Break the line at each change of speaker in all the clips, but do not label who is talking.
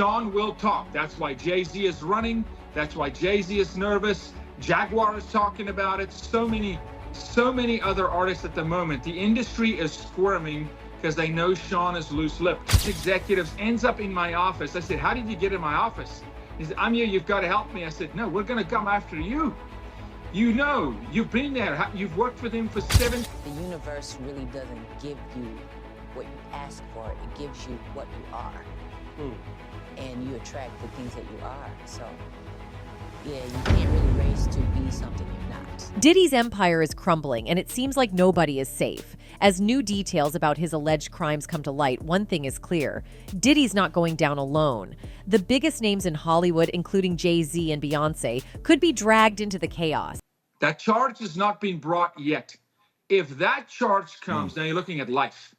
Sean will talk. That's why Jay-Z is running. That's why Jay-Z is nervous. Jaguar is talking about it. So many other artists at the moment. The industry is squirming because they know Sean is loose-lipped. Executives ends up in my office. I said, how did you get in my office? He said, I'm here, you've got to help me. I said, no, we're going to come after you. You know, you've been there. You've worked with him for 7.
The universe really doesn't give you what you ask for. It gives you what you are. And you attract the things that you are. So, yeah, you can't really race to be something you're not.
Diddy's empire is crumbling, and it seems like nobody is safe. As new details about his alleged crimes come to light, one thing is clear. Diddy's not going down alone. The biggest names in Hollywood, including Jay-Z and Beyonce, could be dragged into the chaos.
That charge has not been brought yet. If that charge comes, now you're looking at life.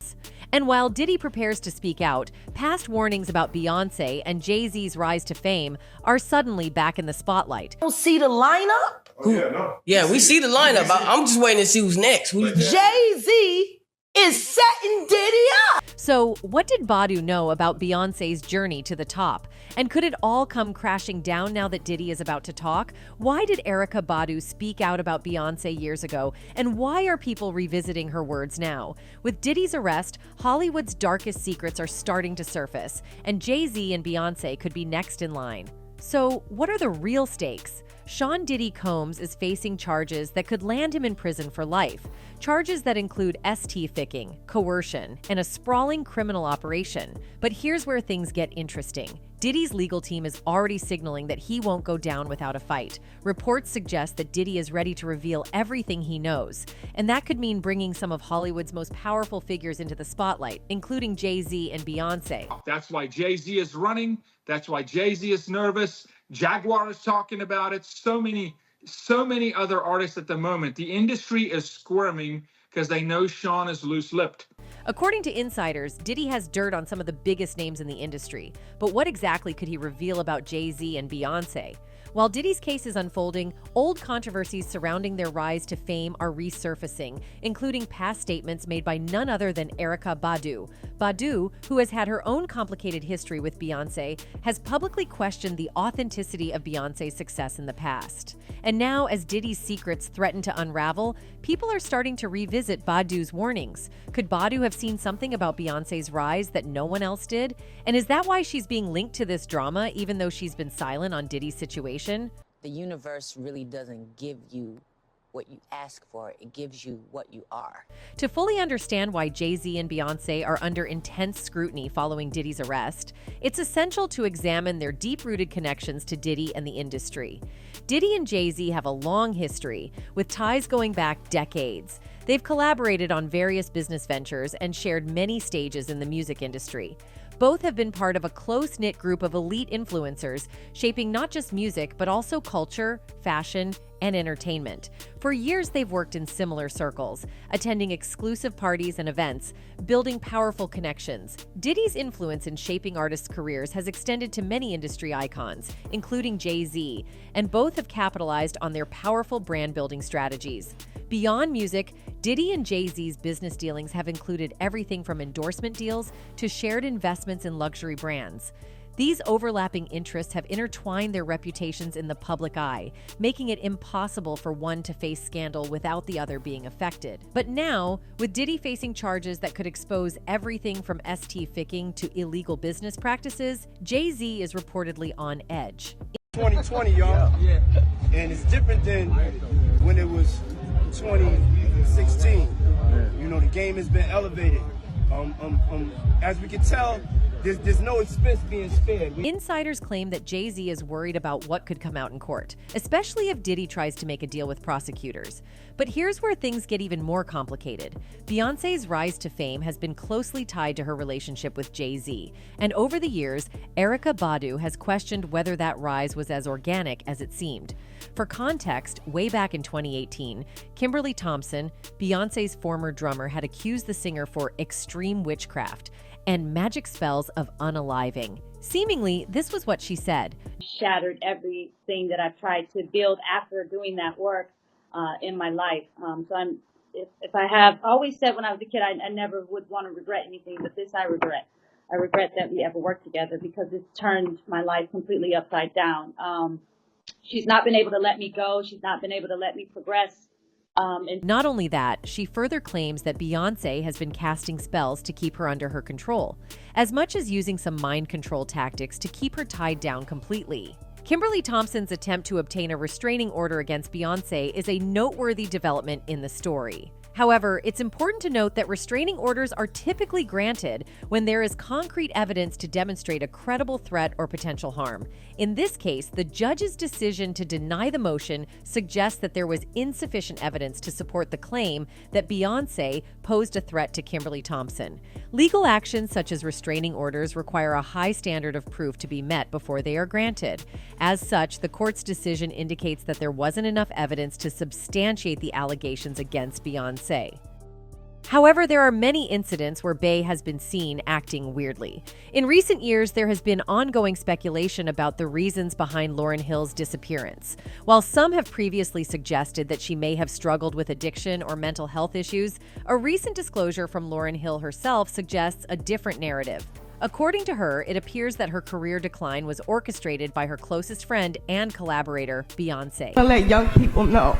And while Diddy prepares to speak out, past warnings about Beyonce and Jay-Z's rise to fame are suddenly back in the spotlight.
Don't see the lineup?
Yeah, we see the lineup. I'm just waiting to see who's next.
Jay-Z is setting Diddy up.
So what did Badu know about Beyonce's journey to the top? And could it all come crashing down now that Diddy is about to talk? Why did Erykah Badu speak out about Beyonce years ago? And why are people revisiting her words now? With Diddy's arrest, Hollywood's darkest secrets are starting to surface, and Jay-Z and Beyonce could be next in line. So what are the real stakes? Sean Diddy Combs is facing charges that could land him in prison for life. Charges that include ST-ficking, coercion, and a sprawling criminal operation. But here's where things get interesting. Diddy's legal team is already signaling that he won't go down without a fight. Reports suggest that Diddy is ready to reveal everything he knows. And that could mean bringing some of Hollywood's most powerful figures into the spotlight, including Jay-Z and Beyonce.
That's why Jay-Z is running. That's why Jay-Z is nervous. Jaguar is talking about it. So many other artists at the moment. The industry is squirming because they know Sean is loose-lipped.
According to insiders, Diddy has dirt on some of the biggest names in the industry. But what exactly could he reveal about Jay-Z and Beyonce? While Diddy's case is unfolding, old controversies surrounding their rise to fame are resurfacing, including past statements made by none other than Erykah Badu. Badu, who has had her own complicated history with Beyonce, has publicly questioned the authenticity of Beyonce's success in the past. And now, as Diddy's secrets threaten to unravel, people are starting to revisit Badu's warnings. Could Badu have seen something about Beyonce's rise that no one else did? And is that why she's being linked to this drama, even though she's been silent on Diddy's situation?
The universe really doesn't give you what you ask for. It gives you what you are.
To fully understand why Jay-Z and Beyonce are under intense scrutiny following Diddy's arrest, it's essential to examine their deep-rooted connections to Diddy and the industry. Diddy and Jay-Z have a long history, with ties going back decades. They've collaborated on various business ventures and shared many stages in the music industry. Both have been part of a close-knit group of elite influencers, shaping not just music, but also culture, fashion, and entertainment. For years, they've worked in similar circles, attending exclusive parties and events, building powerful connections. Diddy's influence in shaping artists' careers has extended to many industry icons, including Jay-Z, and both have capitalized on their powerful brand-building strategies. Beyond music, Diddy and Jay-Z's business dealings have included everything from endorsement deals to shared investments in luxury brands. These overlapping interests have intertwined their reputations in the public eye, making it impossible for one to face scandal without the other being affected. But now, with Diddy facing charges that could expose everything from ST-ficking to illegal business practices, Jay-Z is reportedly on edge.
2020, y'all. Yeah. And it's different than when it was 2016. You know, the game has been elevated. As we can tell, there's no expense being spared.
Insiders claim that Jay-Z is worried about what could come out in court, especially if Diddy tries to make a deal with prosecutors. But here's where things get even more complicated. Beyonce's rise to fame has been closely tied to her relationship with Jay-Z, and over the years, Erykah Badu has questioned whether that rise was as organic as it seemed. For context, way back in 2018, Kimberly Thompson, Beyonce's former drummer, had accused the singer for extreme witchcraft and magic spells of unaliving. Seemingly, this was what she said.
Shattered everything that I've tried to build after doing that work in my life. If I have always said when I was a kid, I never would want to regret anything, but this I regret. I regret that we ever worked together because it's turned my life completely upside down. She's not been able to let me go. She's not been able to let me progress.
Not only that, she further claims that Beyonce has been casting spells to keep her under her control, as much as using some mind control tactics to keep her tied down completely. Kimberly Thompson's attempt to obtain a restraining order against Beyonce is a noteworthy development in the story. However, it's important to note that restraining orders are typically granted when there is concrete evidence to demonstrate a credible threat or potential harm. In this case, the judge's decision to deny the motion suggests that there was insufficient evidence to support the claim that Beyonce posed a threat to Kimberly Thompson. Legal actions such as restraining orders require a high standard of proof to be met before they are granted. As such, the court's decision indicates that there wasn't enough evidence to substantiate the allegations against Beyonce. However, there are many incidents where Bey has been seen acting weirdly. In recent years, there has been ongoing speculation about the reasons behind Lauryn Hill's disappearance. While some have previously suggested that she may have struggled with addiction or mental health issues, a recent disclosure from Lauryn Hill herself suggests a different narrative. According to her, it appears that her career decline was orchestrated by her closest friend and collaborator, Beyonce.
I let young people know.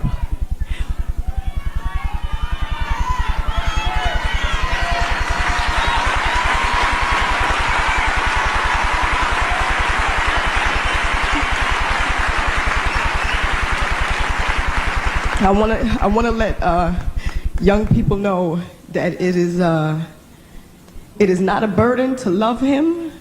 I want to let young people know that it is not a burden to love him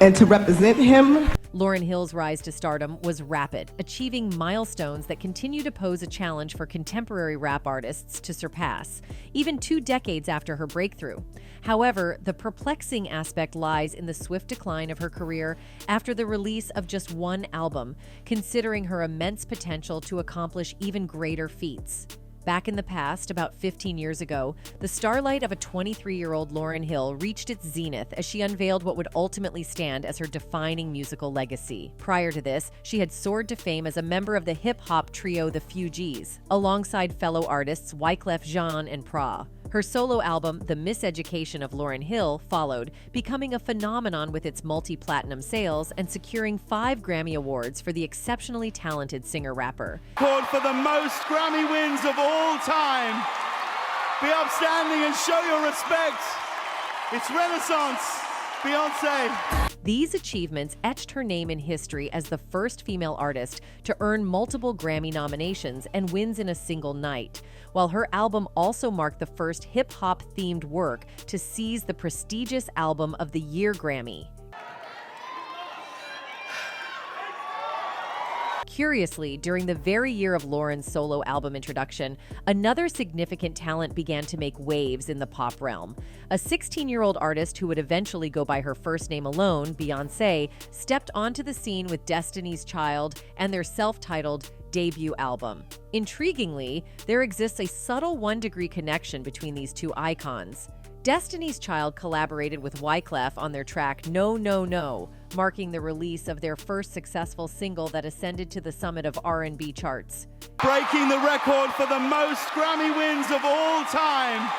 and to represent him.
Lauryn Hill's rise to stardom was rapid, achieving milestones that continue to pose a challenge for contemporary rap artists to surpass, even 2 decades after her breakthrough. However, the perplexing aspect lies in the swift decline of her career after the release of just one album, considering her immense potential to accomplish even greater feats. Back in the past, about 15 years ago, the starlight of a 23-year-old Lauryn Hill reached its zenith as she unveiled what would ultimately stand as her defining musical legacy. Prior to this, she had soared to fame as a member of the hip-hop trio The Fugees, alongside fellow artists Wyclef Jean and Pra. Her solo album, The Miseducation of Lauryn Hill, followed, becoming a phenomenon with its multi-platinum sales and securing 5 Grammy Awards for the exceptionally talented singer-rapper.
Called for the most Grammy wins of all time. Be upstanding and show your respect. It's Renaissance, Beyonce.
These achievements etched her name in history as the first female artist to earn multiple Grammy nominations and wins in a single night, while her album also marked the first hip-hop themed work to seize the prestigious Album of the Year Grammy. Curiously, during the very year of Lauryn's solo album introduction, another significant talent began to make waves in the pop realm. A 16-year-old artist who would eventually go by her first name alone, Beyonce, stepped onto the scene with Destiny's Child and their self-titled debut album. Intriguingly, there exists a subtle 1-degree connection between these two icons. Destiny's Child collaborated with Wyclef on their track No No No, marking the release of their first successful single that ascended to the summit of R&B charts.
Breaking the record for the most Grammy wins of all time.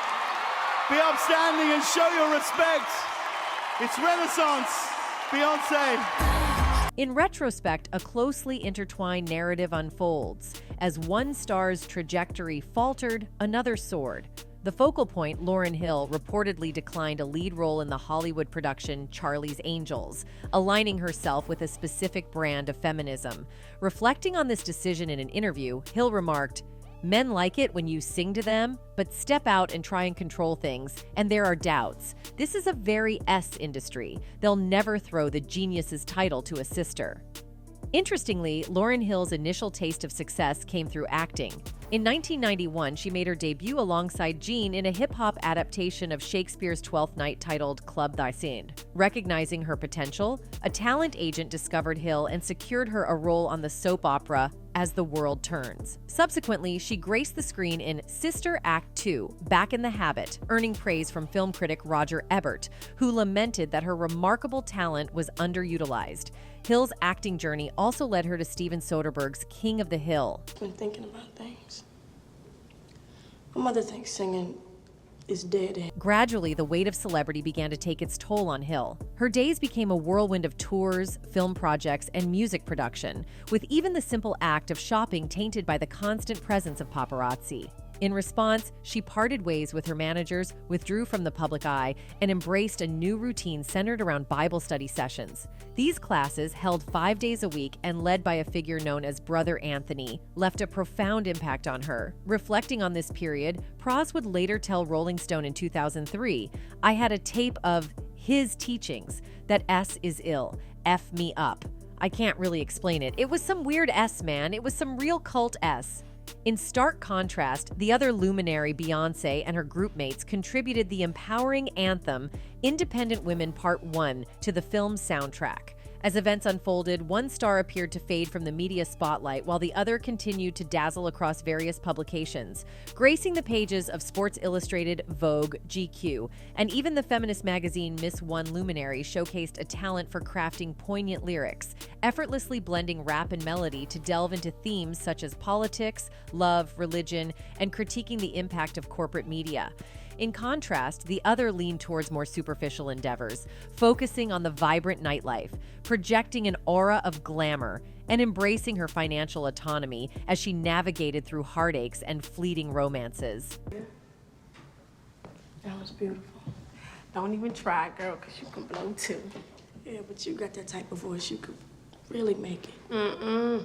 Be upstanding and show your respect. It's Renaissance, Beyonce.
In retrospect, a closely intertwined narrative unfolds. As one star's trajectory faltered, another soared. The focal point, Lauryn Hill, reportedly declined a lead role in the Hollywood production Charlie's Angels, aligning herself with a specific brand of feminism. Reflecting on this decision in an interview, Hill remarked, "Men like it when you sing to them, but step out and try and control things, and there are doubts. This is a very S industry. They'll never throw the genius's title to a sister." Interestingly, Lauryn Hill's initial taste of success came through acting. In 1991, she made her debut alongside Jean in a hip-hop adaptation of Shakespeare's Twelfth Night titled Club Thy Sind. Recognizing her potential, a talent agent discovered Hill and secured her a role on the soap opera As the World Turns. Subsequently, she graced the screen in Sister Act 2, Back in the Habit, earning praise from film critic Roger Ebert, who lamented that her remarkable talent was underutilized. Hill's acting journey also led her to Steven Soderbergh's King of the Hill.
I've been thinking about things. My mother thinks singing is dead.
Gradually, the weight of celebrity began to take its toll on Hill. Her days became a whirlwind of tours, film projects, and music production, with even the simple act of shopping tainted by the constant presence of paparazzi. In response, she parted ways with her managers, withdrew from the public eye, and embraced a new routine centered around Bible study sessions. These classes, held 5 days a week and led by a figure known as Brother Anthony, left a profound impact on her. Reflecting on this period, Pras would later tell Rolling Stone in 2003, "I had a tape of his teachings, that S is ill, F me up. I can't really explain it. It was some weird S, man. It was some real cult S." In stark contrast, the other luminary, Beyonce, and her groupmates contributed the empowering anthem, Independent Women Part 1, to the film's soundtrack. As events unfolded, one star appeared to fade from the media spotlight while the other continued to dazzle across various publications, gracing the pages of Sports Illustrated, Vogue, GQ, and even the feminist magazine Miss One Luminary showcased a talent for crafting poignant lyrics, effortlessly blending rap and melody to delve into themes such as politics, love, religion, and critiquing the impact of corporate media. In contrast, the other leaned towards more superficial endeavors, focusing on the vibrant nightlife, projecting an aura of glamour, and embracing her financial autonomy as she navigated through heartaches and fleeting romances.
That was beautiful. Don't even try, girl, because you can blow too. Yeah, but you got that type of voice, you could really make it.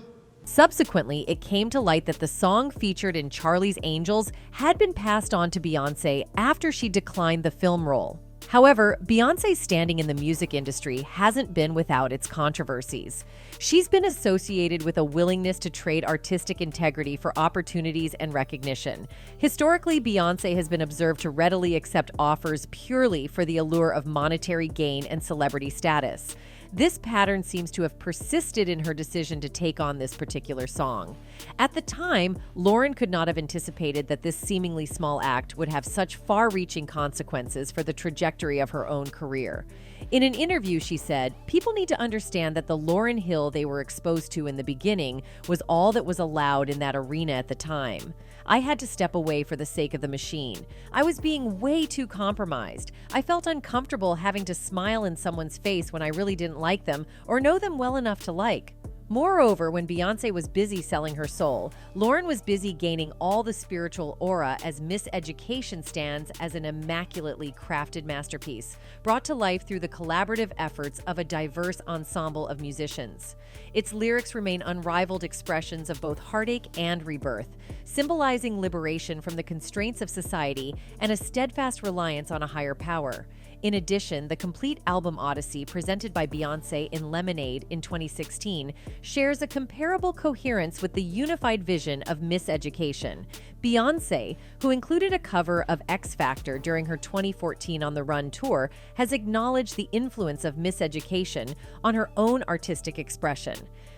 Subsequently, it came to light that the song featured in Charlie's Angels had been passed on to Beyonce after she declined the film role. However, Beyonce's standing in the music industry hasn't been without its controversies. She's been associated with a willingness to trade artistic integrity for opportunities and recognition. Historically, Beyonce has been observed to readily accept offers purely for the allure of monetary gain and celebrity status. This pattern seems to have persisted in her decision to take on this particular song. At the time, Lauryn could not have anticipated that this seemingly small act would have such far-reaching consequences for the trajectory of her own career. In an interview, she said, "People need to understand that the Lauryn Hill they were exposed to in the beginning was all that was allowed in that arena at the time. I had to step away for the sake of the machine. I was being way too compromised. I felt uncomfortable having to smile in someone's face when I really didn't like them or know them well enough to like." Moreover, when Beyonce was busy selling her soul, Lauryn was busy gaining all the spiritual aura as Miseducation stands as an immaculately crafted masterpiece, brought to life through the collaborative efforts of a diverse ensemble of musicians. Its lyrics remain unrivaled expressions of both heartache and rebirth, symbolizing liberation from the constraints of society and a steadfast reliance on a higher power. In addition, the complete album Odyssey, presented by Beyonce in Lemonade in 2016, shares a comparable coherence with the unified vision of Miseducation. Beyonce, who included a cover of X Factor during her 2014 On the Run tour, has acknowledged the influence of Miseducation on her own artistic expression.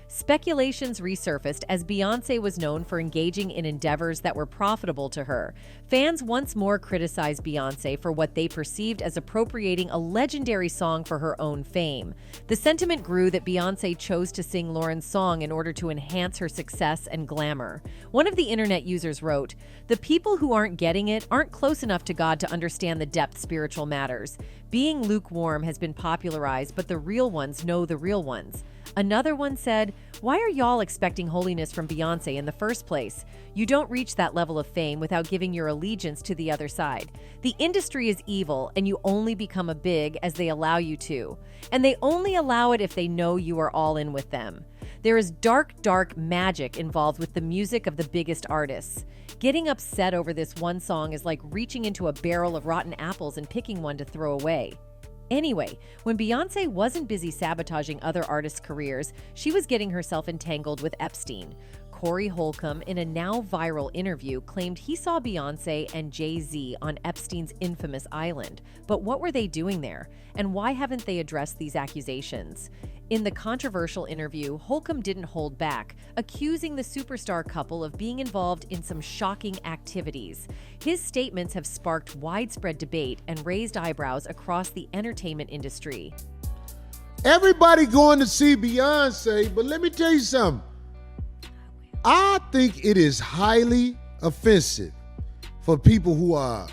Speculations resurfaced as Beyonce was known for engaging in endeavors that were profitable to her. Fans once more criticized Beyonce for what they perceived as appropriating a legendary song for her own fame. The sentiment grew that Beyonce chose to sing Lauryn's song in order to enhance her success and glamour. One of the internet users wrote, "The people who aren't getting it aren't close enough to God to understand the depth spiritual matters. Being lukewarm has been popularized, but the real ones know the real ones." Another one said, "Why are y'all expecting holiness from Beyonce in the first place? You don't reach that level of fame without giving your allegiance to the other side. The industry is evil, and you only become a big as they allow you to. And they only allow it if they know you are all in with them. There is dark, dark magic involved with the music of the biggest artists. Getting upset over this one song is like reaching into a barrel of rotten apples and picking one to throw away." Anyway, when Beyonce wasn't busy sabotaging other artists' careers, she was getting herself entangled with Epstein. Corey Holcomb, in a now viral interview, claimed he saw Beyonce and Jay-Z on Epstein's infamous island. But what were they doing there? And why haven't they addressed these accusations? In the controversial interview, Holcomb didn't hold back, accusing the superstar couple of being involved in some shocking activities. His statements have sparked widespread debate and raised eyebrows across the entertainment industry.
Everybody going to see Beyonce, but let me tell you something. I think it is highly offensive for people who are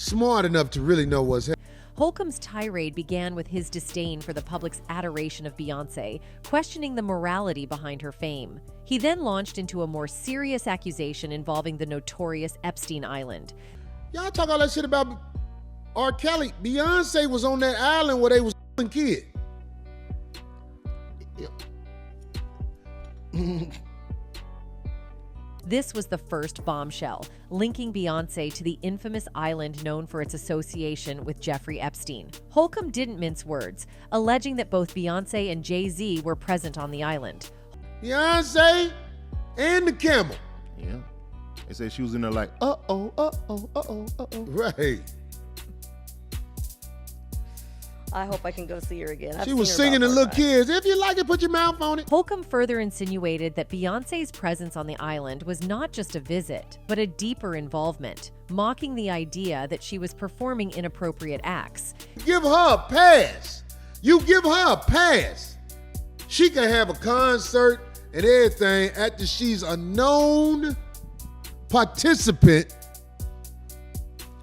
smart enough to really know what's happening.
Holcomb's tirade began with his disdain for the public's adoration of Beyonce, questioning the morality behind her fame. He then launched into a more serious accusation involving the notorious Epstein Island.
Y'all talk all that shit about R. Kelly. Beyonce was on that island where they was kids.
This was the first bombshell, linking Beyonce to the infamous island known for its association with Jeffrey Epstein. Holcomb didn't mince words, alleging that both Beyonce and Jay-Z were present on the island.
Beyonce and the camel.
Yeah. They say she was in there like, uh-oh, uh-oh, uh-oh, uh-oh.
Right.
I hope I can go see her again.
She was singing to little kids. If you like it, put your mouth on it.
Holcomb further insinuated that Beyonce's presence on the island was not just a visit, but a deeper involvement, mocking the idea that she was performing inappropriate acts.
Give her a pass. You give her a pass. She can have a concert and everything after she's a participant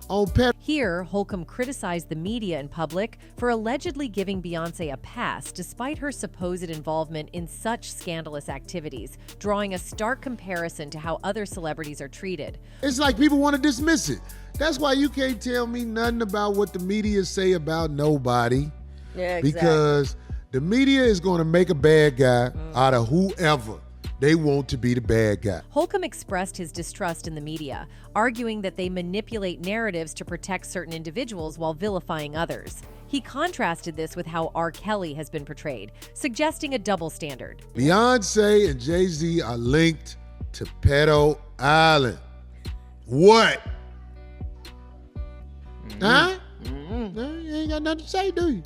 on pet.
Here, Holcomb criticized the media in public for allegedly giving Beyonce a pass despite her supposed involvement in such scandalous activities, drawing a stark comparison to how other celebrities are treated.
It's like people want to dismiss it. That's why you can't tell me nothing about what the media say about nobody.
Yeah, exactly.
Because the media is going to make a bad guy out of whoever they want to be the bad guy.
Holcomb expressed his distrust in the media, arguing that they manipulate narratives to protect certain individuals while vilifying others. He contrasted this with how R. Kelly has been portrayed, suggesting a double standard.
Beyonce and Jay-Z are linked to Pedo Island. What? Huh? You ain't got nothing to say, do you?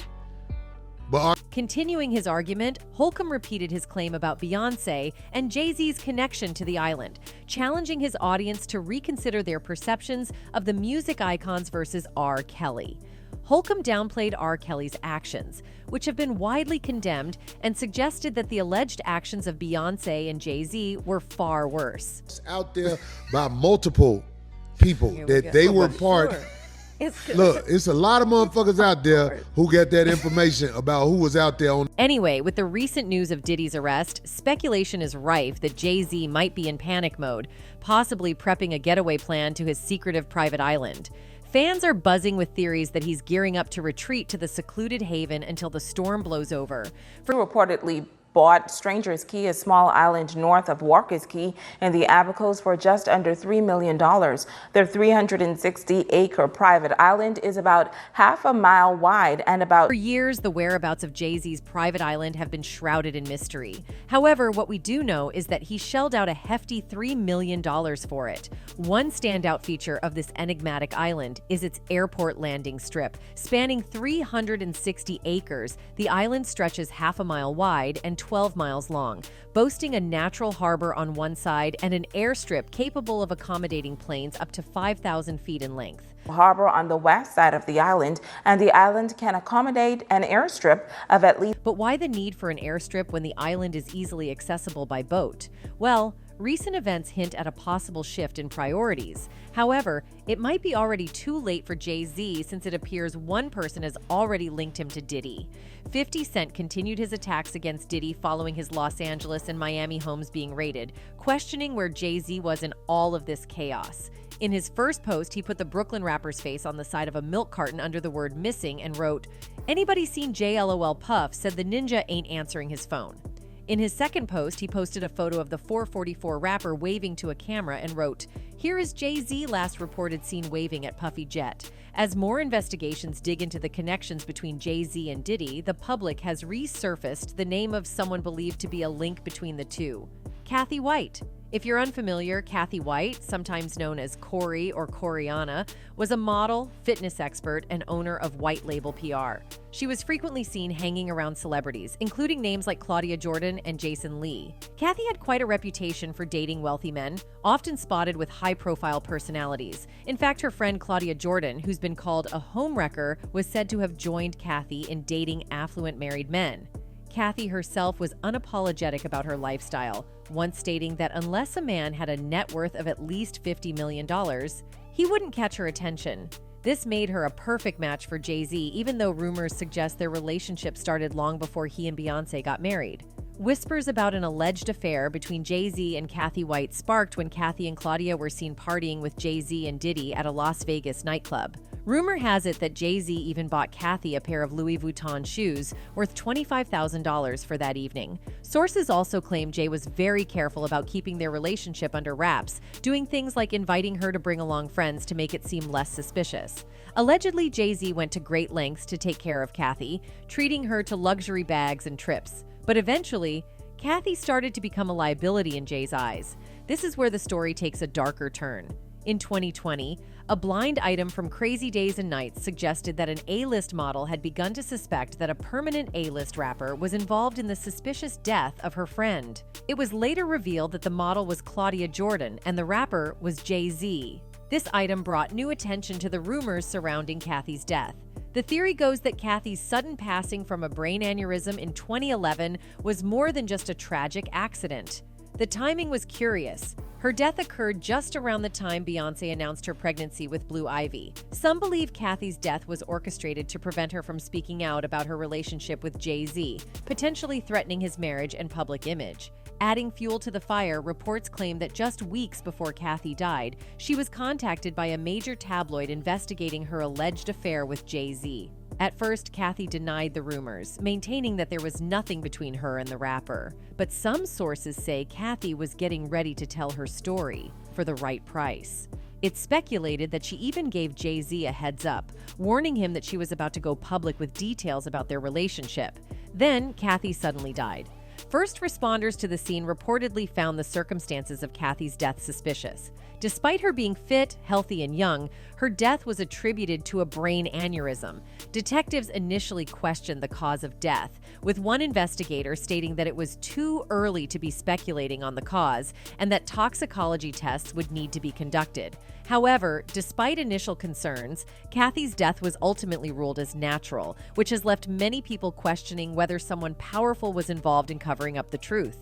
But
Continuing his argument, Holcomb repeated his claim about Beyonce and Jay-Z's connection to the island, challenging his audience to reconsider their perceptions of the music icons versus R. Kelly. Holcomb downplayed R. Kelly's actions, which have been widely condemned, and suggested that the alleged actions of Beyonce and Jay-Z were far worse.
It's out there by multiple people that they were part. Look, it's a lot of motherfuckers out there who get that information about who was out there on.
Anyway, with the recent news of Diddy's arrest, speculation is rife that Jay-Z might be in panic mode, possibly prepping a getaway plan to his secretive private island. Fans are buzzing with theories that he's gearing up to retreat to the secluded haven until the storm blows over.
Reportedly bought Stranger's Key, a small island north of Walker's Key in the Abacos, for just under $3 million. Their 360-acre private island is about half a mile wide and about...
For years, the whereabouts of Jay-Z's private island have been shrouded in mystery. However, what we do know is that he shelled out a hefty $3 million for it. One standout feature of this enigmatic island is its airport landing strip. Spanning 360 acres, the island stretches half a mile wide and 12 miles long, boasting a natural harbor on one side and an airstrip capable of accommodating planes up to 5,000 feet in length.
Harbor on the west side of the island, and the island can accommodate an airstrip of at least...
But why the need for an airstrip when the island is easily accessible by boat? Well, recent events hint at a possible shift in priorities. However, it might be already too late for Jay-Z, since it appears one person has already linked him to Diddy. 50 Cent continued his attacks against Diddy following his Los Angeles and Miami homes being raided, questioning where Jay-Z was in all of this chaos. In his first post, he put the Brooklyn rapper's face on the side of a milk carton under the word missing and wrote, "Anybody seen JLOL Puff said the ninja ain't answering his phone." In his second post, he posted a photo of the 444 rapper waving to a camera and wrote, "Here is Jay-Z last reported seen waving at Puffy Jet." As more investigations dig into the connections between Jay-Z and Diddy, the public has resurfaced the name of someone believed to be a link between the two: Kathy White. If you're unfamiliar, Kathy White, sometimes known as Corey or Coriana, was a model, fitness expert, and owner of White Label PR. She was frequently seen hanging around celebrities, including names like Claudia Jordan and Jason Lee. Kathy had quite a reputation for dating wealthy men, often spotted with high-profile personalities. In fact, her friend Claudia Jordan, who's been called a homewrecker, was said to have joined Kathy in dating affluent married men. Kathy herself was unapologetic about her lifestyle, once stating that unless a man had a net worth of at least $50 million, he wouldn't catch her attention. This made her a perfect match for Jay-Z, even though rumors suggest their relationship started long before he and Beyonce got married. Whispers about an alleged affair between Jay-Z and Kathy White sparked when Kathy and Claudia were seen partying with Jay-Z and Diddy at a Las Vegas nightclub. Rumor has it that Jay-Z even bought Kathy a pair of Louis Vuitton shoes worth $25,000 for that evening. Sources also claim Jay was very careful about keeping their relationship under wraps, doing things like inviting her to bring along friends to make it seem less suspicious. Allegedly, Jay-Z went to great lengths to take care of Kathy, treating her to luxury bags and trips. But eventually, Kathy started to become a liability in Jay's eyes. This is where the story takes a darker turn. In 2020, a blind item from Crazy Days and Nights suggested that an A-list model had begun to suspect that a permanent A-list rapper was involved in the suspicious death of her friend. It was later revealed that the model was Claudia Jordan and the rapper was Jay-Z. This item brought new attention to the rumors surrounding Kathy's death. The theory goes that Kathy's sudden passing from a brain aneurysm in 2011 was more than just a tragic accident. The timing was curious. Her death occurred just around the time Beyonce announced her pregnancy with Blue Ivy. Some believe Kathy's death was orchestrated to prevent her from speaking out about her relationship with Jay-Z, potentially threatening his marriage and public image. Adding fuel to the fire, reports claim that just weeks before Kathy died, she was contacted by a major tabloid investigating her alleged affair with Jay-Z. At first, Kathy denied the rumors, maintaining that there was nothing between her and the rapper. But some sources say Kathy was getting ready to tell her story for the right price. It's speculated that she even gave Jay-Z a heads up, warning him that she was about to go public with details about their relationship. Then, Kathy suddenly died. First responders to the scene reportedly found the circumstances of Kathy's death suspicious. Despite her being fit, healthy, and young, her death was attributed to a brain aneurysm. Detectives initially questioned the cause of death, with one investigator stating that it was too early to be speculating on the cause and that toxicology tests would need to be conducted. However, despite initial concerns, Kathy's death was ultimately ruled as natural, which has left many people questioning whether someone powerful was involved in covering up the truth.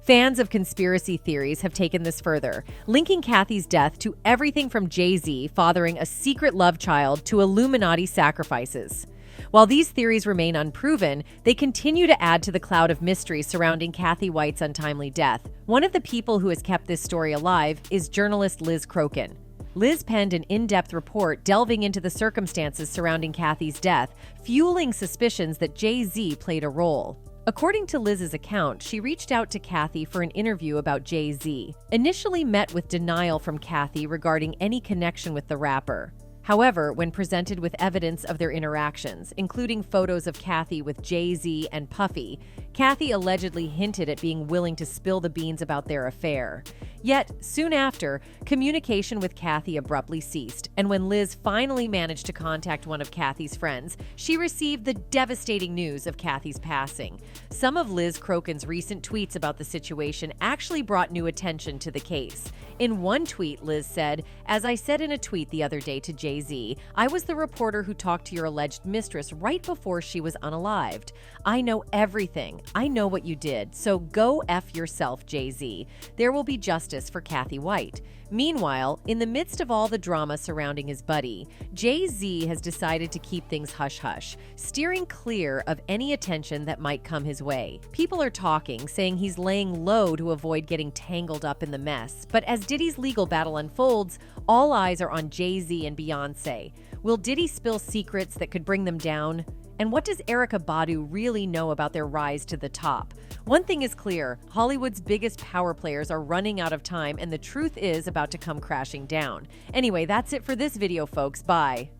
Fans of conspiracy theories have taken this further, linking Kathy's death to everything from Jay-Z fathering a secret love child to Illuminati sacrifices. While these theories remain unproven, they continue to add to the cloud of mystery surrounding Kathy White's untimely death. One of the people who has kept this story alive is journalist Liz Crokin. Liz penned an in-depth report delving into the circumstances surrounding Kathy's death, fueling suspicions that Jay-Z played a role. According to Liz's account, she reached out to Kathy for an interview about Jay-Z, initially met with denial from Kathy regarding any connection with the rapper. However, when presented with evidence of their interactions, including photos of Kathy with Jay-Z and Puffy, Kathy allegedly hinted at being willing to spill the beans about their affair. Yet, soon after, communication with Kathy abruptly ceased, and when Liz finally managed to contact one of Kathy's friends, she received the devastating news of Kathy's passing. Some of Liz Crokin's recent tweets about the situation actually brought new attention to the case. In one tweet, Liz said, "As I said in a tweet the other day to Jay-Z, I was the reporter who talked to your alleged mistress right before she was unalived. I know everything. I know what you did. So go F yourself, Jay-Z. There will be justice for Kathy White." Meanwhile, in the midst of all the drama surrounding his buddy, Jay-Z has decided to keep things hush-hush, steering clear of any attention that might come his way. People are talking, saying he's laying low to avoid getting tangled up in the mess. But as Diddy's legal battle unfolds, all eyes are on Jay-Z and Beyonce. Will Diddy spill secrets that could bring them down? And what does Erykah Badu really know about their rise to the top? One thing is clear, Hollywood's biggest power players are running out of time and the truth is about to come crashing down. Anyway, that's it for this video, folks. Bye.